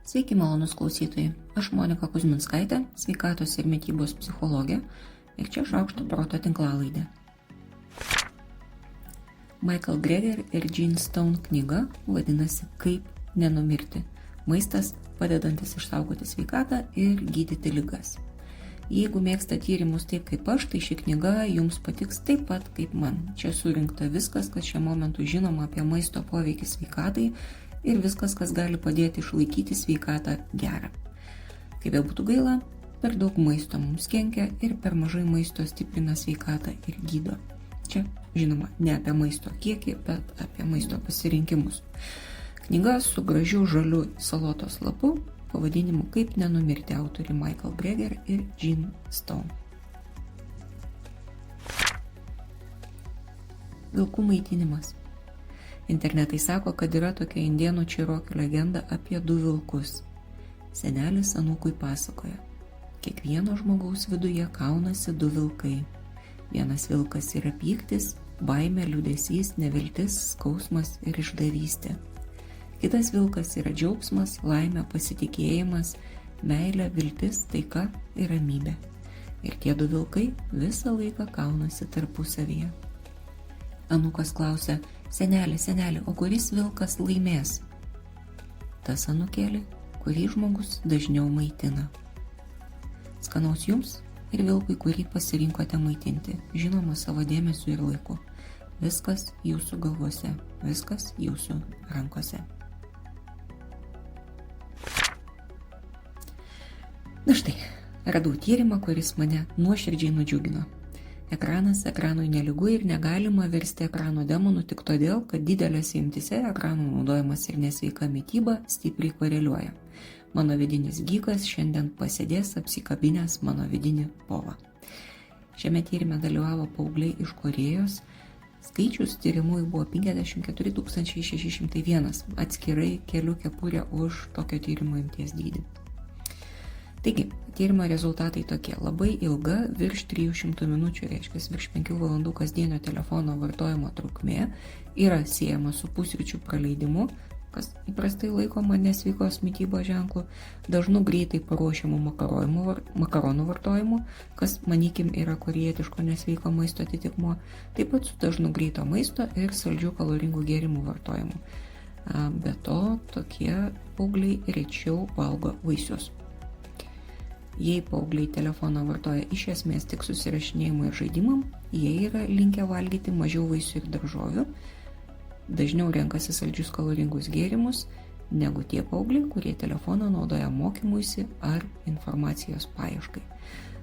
Sveiki, malonus klausytojai. Aš Monika Kuzminskaitė, sveikatos ir mitybos psichologė ir čia Šaukšto proto tinklalaidė. Michael Greger ir Gene Stone knyga vadinasi Kaip nenumirti. Maistas padedantis išsaugoti sveikatą ir gydyti ligas. Jeigu mėgsta tyrimus taip kaip aš, tai ši knyga jums patiks taip pat kaip man. Čia surinkta viskas, kas šiuo momentu žinoma apie maisto poveikį sveikatai ir viskas, kas gali padėti išlaikyti sveikatą gerą. Kaip bebūtų gaila, per daug maisto mums kenkia ir per mažai maisto stiprina sveikatą ir gydo. Čia, žinoma, ne apie maisto kiekį, bet apie maisto pasirinkimus. Knyga su gražiu žaliu salotos lapu, pavadinimu Kaip nenumirti, autoriai Michael Greger ir Gene Stone. Vilkų maitinimas. Internetai sako, kad yra tokia indėnų čirokų legenda apie du vilkus. Senelis anūkui pasakoja. Kiekvieno žmogaus viduje kaunasi du vilkai. Vienas vilkas yra pyktis, baimė, liūdesys, neviltis, skausmas ir išdavystė. Kitas vilkas yra džiaugsmas, laimė, pasitikėjimas, meilė, viltis, taika ir ramybė. Ir tie du vilkai visą laiką kaunasi tarpusavyje. Anūkas klausia, seneli, o kuris vilkas laimės? Tas anūkėlį, kurį žmogus dažniau maitina. Skanaus jums ir vilkui, kurį pasirinkote maitinti, žinoma savo dėmesiu ir laiku. Viskas jūsų galvose, viskas jūsų rankose. Na štai, radau tyrimą, kuris mane nuoširdžiai nudžiugino. Ekranas ekranui nelygu ir negalima versti ekrano demonų tik todėl, kad didelėse imtise ekranų naudojimas ir nesveika mityba stipriai koreliuoja. Mano vidinis gykas šiandien pasėdės apsikabinęs mano vidinį povą. Šiame tyrime dalyvavo paaugliai iš Korėjos. Skaičius tyrimui buvo 54 601, atskirai keliu kepurė už tokio tyrimo imties dydį. Taigi, tyrimo rezultatai tokie. Labai ilga, virš 300 minučių, reiškia virš 5 valandų kasdienio telefono vartojimo trukmė yra siejama su pusryčių praleidimu, kas įprastai laikoma nesveikos mitybos ženklu, dažnu greitai paruošiamų makaronų vartojimu, kas, manykim, yra korėjietiško nesveiko maisto atitikmuo, taip pat su dažnu greito maisto ir saldžių kaloringų gėrimų vartojimu. Be to, tokie paaugliai rečiau valgo vaisius. Jei paaugliai telefoną vartoja iš esmės tik susirašinėjimui ir žaidimam, jie yra linkę valgyti mažiau vaisių ir daržovių, dažniau renkasi saldžius kaloringus gėrimus, negu tie paaugliai, kurie telefoną naudoja mokymuisi ar informacijos paieškai.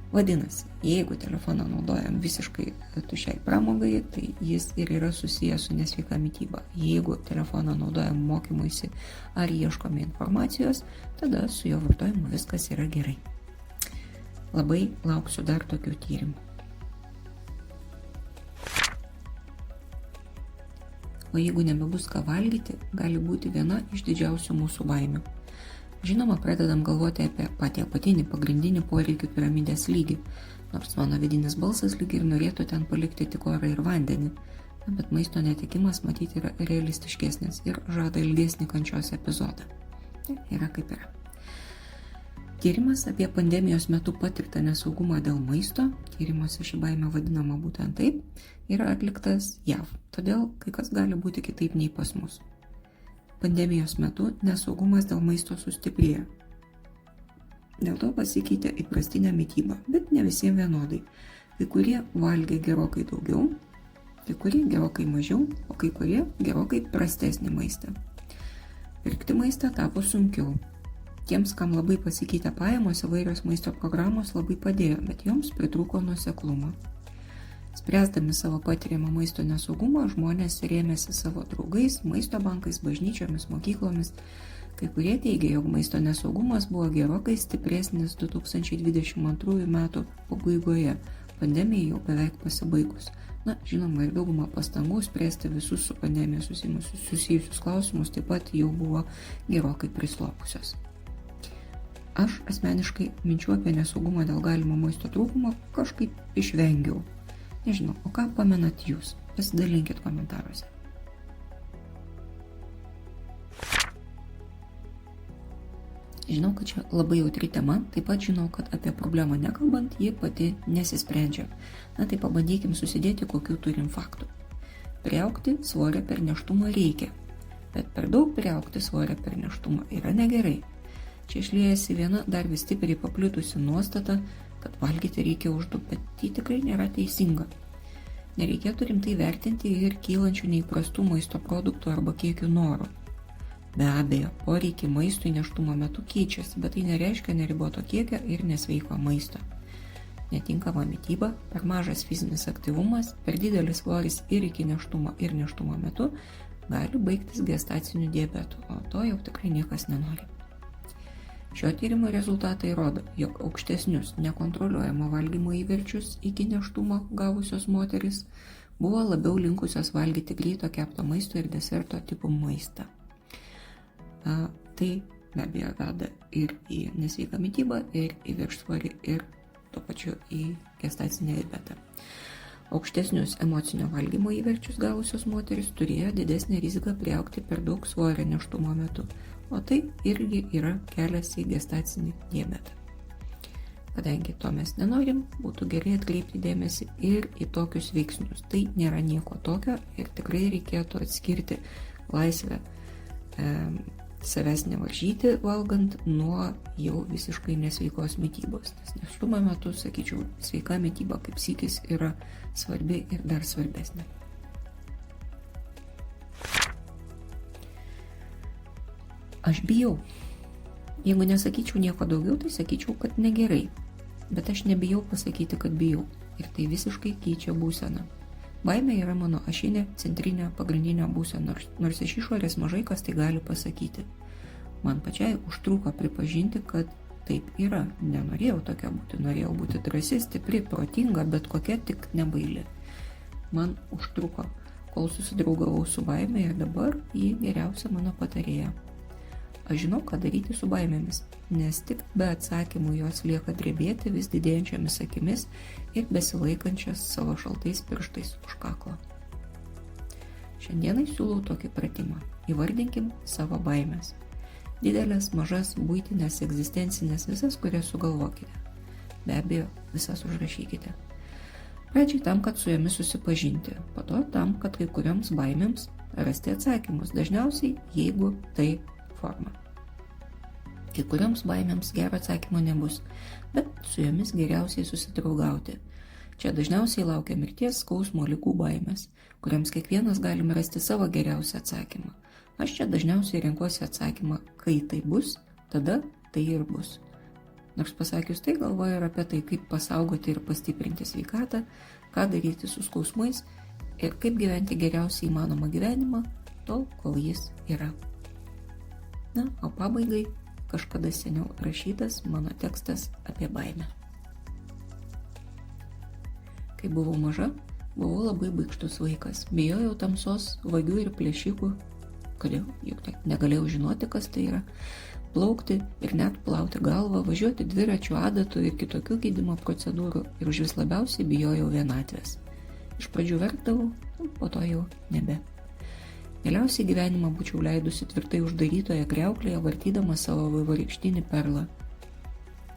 Vadinasi, jeigu telefoną naudojam visiškai tuščiai pramogai, tai jis ir yra susijęs su nesveika mityba. Jeigu telefoną naudojam mokymuisi ar ieškome informacijos, tada su jo vartojimu viskas yra gerai. Labai lauksiu dar tokių tyrimų. O jeigu nebebus ką valgyti, gali būti viena iš didžiausių mūsų baimių. Žinoma, pradedam galvoti apie patį apatinį pagrindinį poreikių piramidės lygį, nors mano vidinis balsas lyg ir norėtų ten palikti tik orą ir vandenį, bet maisto netekimas matyti yra realistiškesnis ir žada ilgesnį kančios epizodą. Yra kaip yra. Tyrimas apie pandemijos metu patirtą nesaugumą dėl maisto, tyrimuose ši baimė vadinama būtent taip, yra atliktas JAV, todėl kai kas gali būti kitaip nei pas mus. Pandemijos metu nesaugumas dėl maisto sustiprėjo. Dėl to pasikeitė įprastinė mityba, bet ne visiems vienodai. Kai kurie valgė gerokai daugiau, kai kurie gerokai mažiau, o kai kurie gerokai prastesnį maistą. Pirkti maistą tapo sunkiau. Tiems, kam labai pasikeitė pajamos, įvairios maisto programos labai padėjo, bet joms pritrūko nuoseklumo. Spręsdami savo patiriamą maisto nesaugumą, žmonės rėmėsi savo draugais, maisto bankais, bažnyčiomis, mokyklomis. Kai kurie teigia, jog maisto nesaugumas buvo gerokai stipresnis 2022 metų pabaigoje, pandemija jau beveik pasibaigus. Žinoma, ir dauguma pastangų spręsti visus su pandemija susijusius klausimus taip pat jau buvo gerokai prislopusios. Aš asmeniškai minčių apie nesaugumą dėl galimo maisto trūkumo kažkaip išvengiau. Nežinau, o ką pamenat jūs? Pasidalinkit komentaruose. Žinau, kad čia labai jautri tema, taip pat žinau, kad apie problemą nekalbant, ji pati nesisprendžia. Na tai pabandykim susidėti, kokių turim faktų. Priaugti svorio per nėštumą reikia, bet per daug priaugti svorio per nėštumą yra negerai. Čia išliejasi viena dar vis stipriai paplitusi nuostata, kad valgyti reikia už 2, bet tai tikrai nėra teisinga. Nereikėtų rimtai vertinti ir kylančių neįprastų maisto produktų arba kiekių norų. Be abejo, poreikiai maistui nėštumo metu keičiasi, bet tai nereiškia neriboto kiekio ir nesveiko maisto. Netinkama mytyba, per mažas fizinis aktyvumas, per didelis svoris ir iki nėštumo ir nėštumo metu gali baigtis gestaciniu diabetu, o to jau tikrai niekas nenori. Šio tyrimo rezultatai rodo, jog aukštesnius nekontroliuojamo valgymo įverčius iki nėštumo gavusios moterys buvo labiau linkusios valgyti greito kepto maisto ir deserto tipų maistą. Tai be abejo veda ir į nesveiką mitybą, ir į viršsvorį, ir tuo pačiu į gestacinį diabetą. Aukštesnius emocinio valgymo įverčius gavusios moterys turėjo didesnę riziką priaugti per daug svorio nėštumo metu, o tai irgi yra kelias į gestacinį diabetą. Kadangi to mes nenorim, būtų gerai atkreipti dėmesį ir į tokius veiksnius. Tai nėra nieko tokio ir tikrai reikėtų atskirti laisvę savęs nevaržyti valgant nuo jau visiškai nesveikos mitybos. Nes nėštumo metu, sakyčiau, sveika mityba kaip sykis yra svarbi ir dar svarbesnė. Aš bijau. Jeigu nesakyčiau nieko daugiau, tai sakyčiau, kad negerai. Bet aš nebijau pasakyti, kad bijau. Ir tai visiškai keičia būseną. Baimė yra mano ašinė, centrinė, pagrindinė būsena, nors iš išorės mažai kas tai gali pasakyti. Man pačiai užtruko pripažinti, kad taip yra. Nenorėjau tokia būti, norėjau būti drąsi, stipri, protinga, bet kokia tik nebaili. Man užtruko, kol susidraugavau su baimė ir dabar ji geriausia mano patarėja. Aš žinau, ką daryti su baimėmis, nes tik be atsakymų jos lieka drebėti vis didėjančiamis akimis ir besilaikančias savo šaltais pirštais už kaklo. Šiandienai siūlau tokį pratimą. Įvardinkim savo baimės. Didelės, mažas, buitinės, egzistencinės, visas, kurias sugalvokite. Be abejo, visas užrašykite. Pradžiai tam, kad su jomis susipažinti, po to tam, kad kai kurioms baimėms rasti atsakymus, dažniausiai jeigu tai forma. Kai kurioms baimėms gero atsakymo nebus, bet su jomis geriausiai susidraugauti. Čia dažniausiai laukia mirties, skausmo, ligų baimės, kuriams kiekvienas galime rasti savo geriausią atsakymą. Aš čia dažniausiai renkuosi atsakymą, kai tai bus, tada tai ir bus. Nors pasakius tai, galvoju ir apie tai, kaip pasaugoti ir pastiprinti sveikatą, ką daryti su skausmais ir kaip gyventi geriausiai įmanomą gyvenimą, tol, kol jis yra. Na, o pabaigai kažkada seniau rašytas mano tekstas apie baimę. Kai buvau maža, buvau labai baikštus vaikas. Bijojau tamsos, vagių ir plėšikų. Kodėl? Juk negalėjau žinoti, kas tai yra. Plaukti ir net plauti galvą, važiuoti dviračių, adatų ir kitokių gydymo procedūrų ir už vis labiausiai bijojau vienatvės. Iš pradžių verkdavau, po to jau nebe. Galiausiai gyvenimą būčiau leidusi tvirtai uždarytoje kriauklėje, vartydama savo vaivorykštinį perlą.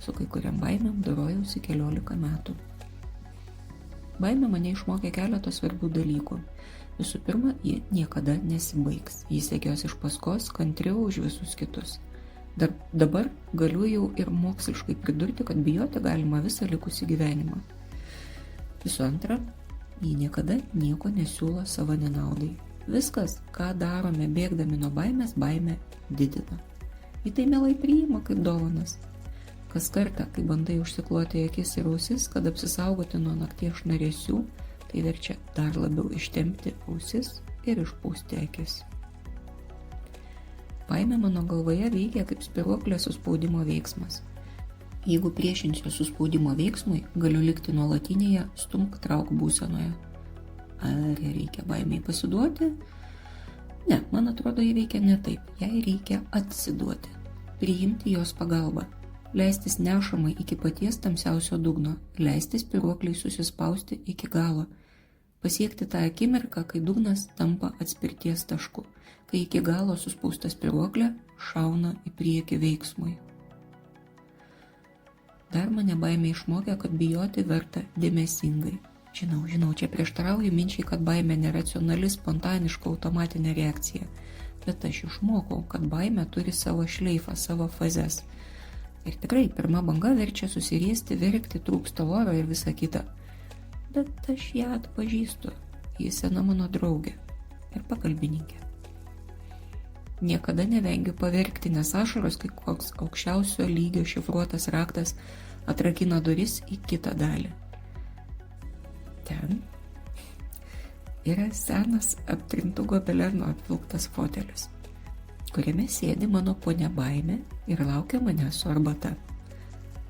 Su kai kuriam baimėm dorojausi 14 metų. Baimė mane išmokė keletą svarbių dalykų. Visų pirma, ji niekada nesibaigs. Ji sekios iš paskos, kantriau už visus kitus. Dabar galiu jau ir moksliškai pridurti, kad bijoti galima visą likusį gyvenimą. Visų antra, ji niekada nieko nesiūlo savo nenaudai. Viskas, ką darome bėgdami nuo baimės, baimė didina. Į tai mielai priima kaip dovanas. Kas kartą, kai bandai užsikloti akis ir ausis, kad apsisaugoti nuo nakties šnaresių, tai verčia dar labiau ištempti ausis ir išpūsti akis. Baimė mano galvoje veikia kaip spyruoklės suspaudimo veiksmas. Jeigu priešinsiu suspaudimo veiksmui, galiu likti nuolatinėje stumk-trauk būsenoje. Ar reikia baimiai pasiduoti? Ne, man atrodo, jį veikia ne taip. Jai reikia atsiduoti. Priimti jos pagalbą. Leistis nešamai iki paties tamsiausio dugno. Leistis spyruokliai susispausti iki galo. Pasiekti tą akimirką, kai dugnas tampa atspirties tašku. Kai iki galo suspausta spyruoklė šauna į priekį veiksmui. Dar mane baimė išmokė, kad bijoti verta dėmesingai. Žinau, čia prieštarauju minčiai, kad baimė neracionali, spontaniška, automatinė reakcija. Bet aš išmokau, kad baimė turi savo šleifą, savo fazes. Ir tikrai, pirma banga verčia susiriesti, verkti, trūksta oro ir visa kita. Bet aš ją atpažįstu. Ji sena mano draugė ir pagalbininkė. Niekada nevengiu paverkti, nes ašaros, kai koks aukščiausio lygio šifruotas raktas atrakina duris į kitą dalį. Ten yra senas aptrintų gobeleno apvilktas fotelis, kuriame sėdi mano ponia baimė ir laukia mane su arbata.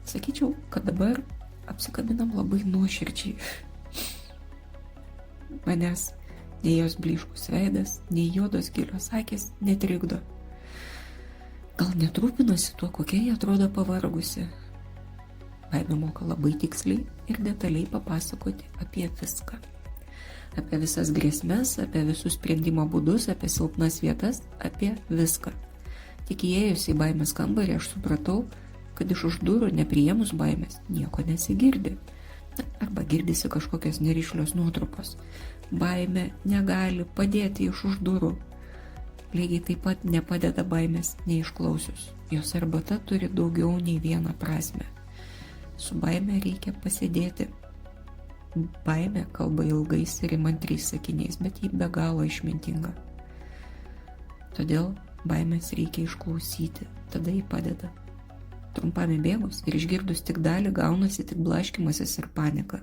Sakyčiau, kad dabar apsikabinam labai nuoširdžiai. Manęs nei jos blyškus veidas, nei juodos gilios akys netrikdo. Gal netrūpinosi tuo, kokia jie atrodo pavargusi. Baimė moka labai tiksliai ir detaliai papasakoti apie viską. Apie visas grėsmes, apie visus sprendimo būdus, apie silpnas vietas, apie viską. Tik įėjus į baimės kambarį aš supratau, kad iš už durų nepriėmus baimės nieko nesigirdi. Arba girdisi kažkokios nerišlios nuotrupos. Baimė negali padėti iš už durų. Lygiai taip pat nepadeda baimės neišklausius. Jos arbata turi daugiau nei vieną prasmę. Su baime reikia pasėdėti. Baimė kalba ilgais ir įmantriais sakiniais, bet ji be galo išmintinga. Todėl baimės reikia išklausyti, tada ji padeda. Trumpam įbėgus ir išgirdus tik dalį gaunasi tik blaškymasis ir panika.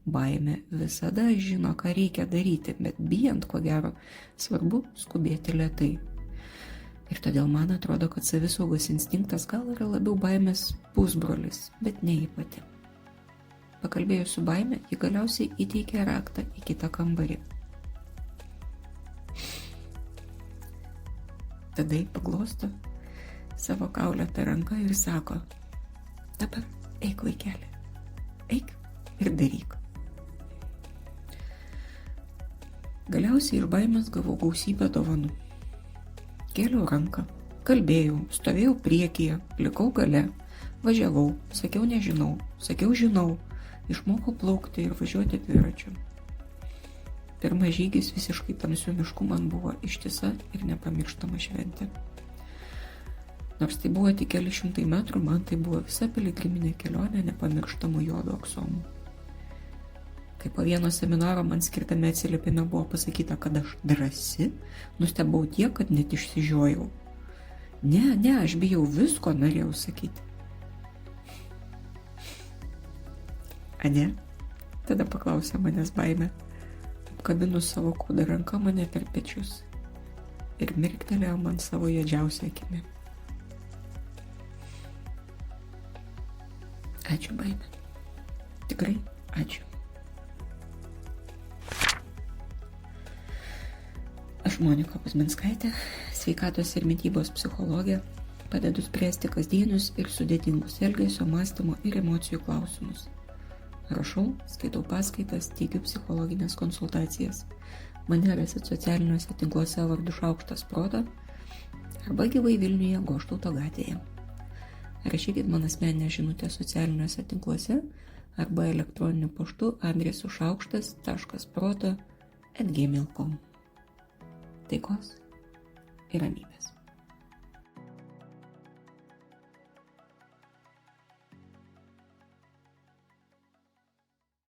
Baimė visada žino, ką reikia daryti, bet bijant, ko gero, svarbu skubėti lėtai. Ir todėl man atrodo, kad savisaugos instinktas gal yra labiau baimės pusbrolis, bet ne ji pati. Pakalbėjus su baime, ji galiausiai įteikė raktą į kitą kambarį. Tada ji paglosto savo kaulėtą ranką ir sako: dabar eik, vaikeli, eik ir daryk. Galiausiai iš baimės gavau gausybę dovanų. Kėliau ranką, kalbėjau, stovėjau priekyje, likau gale, važiavau, sakiau nežinau, sakiau žinau, išmokau plaukti ir važiuoti dviračiu. Pirmas žygis visiškai tamsių miškų man buvo ištisa ir nepamirštama šventė. Nors tai buvo tik keli šimtai metrų, man tai buvo visa piligriminė kelionė nepamirštamų juodo aksomų. Kai po vieno seminaro man skirtame atsiliepime buvo pasakyta, kad aš drąsi, nustebau tiek, kad net išsižiojau. Ne, aš bijau visko, norėjau sakyti. Ane? Tada paklausė manęs baimė, apkabinus savo kūdą ranką mane per pečius ir mirktelėjo man savo juodžiausią akimi. Ačiū, baimė. Tikrai ačiū. Aš Monika Kuzminskaitė, sveikatos ir mitybos psichologė, padedu spręsti kasdienius ir sudėtingus elgesio, mąstymo ir emocijų klausimus. Rašau, skaitau paskaitas, teikiu psichologinės konsultacijas. Mane rasit socialiniuose tinkluose vardu Šaukštas Proto arba gyvai Vilniuje Goštauto gatvėje. Rašykit man asmeninę žinutę socialiniuose tinkluose arba elektroniniu paštu adresu šaukštas.proto@gmail.com. Taikos ir ramybės.